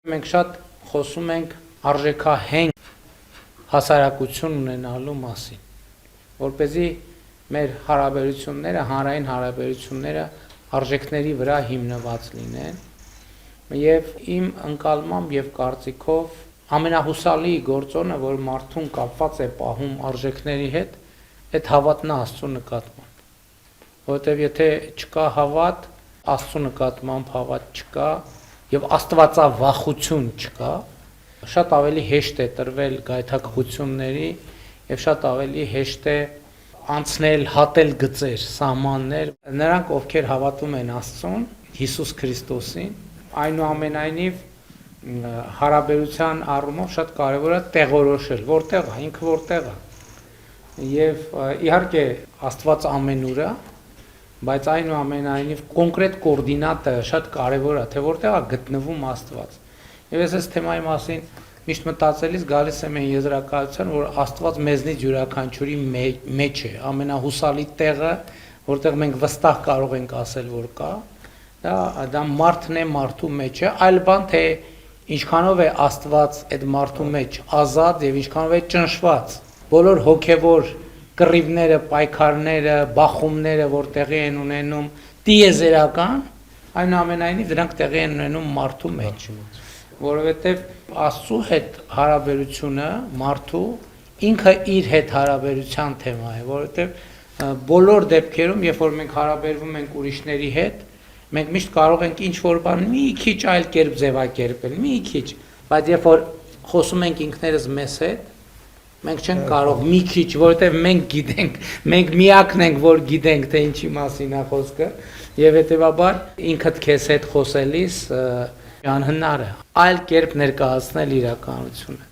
Մենք շատ խոսում ենք արժեքահենք հասարակություն ունենալու մասին, որպեսզի մեր հարաբերությունները, հանրային հարաբերությունները արժեքների վրա հիմնված լինեն, եւ իմ ընկալմամբ եւ կարծիքով ամենահուսալի գործոնը, որ մարդուն կապված է պահում արժեքների հետ, այդ հավատն է Աստծո նկատմամբ, որովհետեւ եթե չկա հավատ, Աստծո նկատմամբ հավատ չկա, եւ աստվածավախություն չկա, շատ ավելի հեշտ է տրվել գայթակղությունների եւ շատ ավելի հեշտ է անցնել, հատել գծեր, սահմաններ։ Նրանք, ովքեր հավատում են Աստծուն, Հիսուս Քրիստոսին, այնուամենայնիվ հարաբերության առումով շատ կարեւոր է տեղորոշել, որտեղ է, ինքը որտեղ է։ Եվ իհարկե Աստված ամենուր է, բայց այնուամենայնիվ կոնկրետ կոորդինատը շատ կարևոր է, թե որտեղ է գտնվում Աստված։ Եվ ես այս թեմայի մասին միշտ մտածելիս գալիս եմ այն եզրակացության, որ Աստված մեզնից յուրաքանչյուրի մեջ է, ամենահուսալի տեղը, որտեղ մենք վստահ կարող ենք ասել, որ կա, դա մարդն է, մարդու մեջ է, այլ բան թե ինչքանով է Աստված այդ մարդու մեջ ազատ եւ ինչքանով է ճնշված։ Բոլոր հոգեվոր կռիվները, պայքարները, բախումները, որ տեղի են ունենում տիեզերական, այնուամենայնիվ դրանք տեղի են ունենում մարդու մեջ, որովհետև Աստծո հետ հարաբերությունը մարդու ինքը իր հետ հարաբերության թեմա է, որովհետև բոլոր դեպքերում, երբ որ մենք հարաբերվում ենք ուրիշների հետ, մենք միշտ կարող ենք ինչ-որ բան մի քիչ այլ կերպ ձևակերպել, մի քիչ, բայց երբ որ խոսում ենք ինքներս մեզ հետ, մենք չենք կարող մի քիչ, որովհետև մենք գիտենք, մենք միակն ենք, որ գիտենք, թե ինչի մասին է խոսքը, եւ հետեւաբար ինքդ քեզ հետ խոսելիս անհնար է այլ կերպ ներկայացնել իրականությունը։